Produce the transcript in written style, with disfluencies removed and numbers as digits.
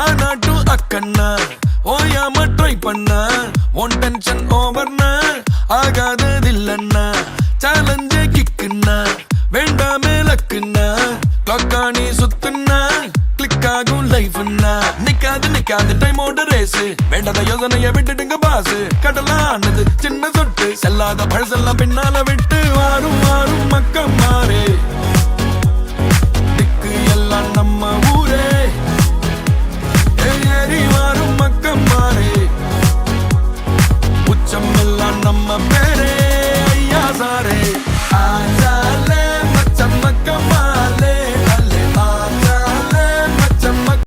ஆனாட்டு அக்கண்ணா ஓயாம ட்ரை பண்ண one tension ஓவர்னா ஆகாததில்லண்ணா சேலஞ்சே கிக்குன்னா வேண்டாமே லக்குன்னா கிளாக்கா நீ சுத்துன்னா கிளிக் ஆகும் லைஃப்னா நிக்காது டைமோட ரேஸ் வேண்டாத யோசனைய விட்டுடுங்க பாசு கடலானது சின்ன சொட்டு செல்லாத பழசெல்லாம் பின்னால விட்டு வாரும் வாரும் மக்கள் மாறே திக்கு எல்லாம் நம்ம ஊரே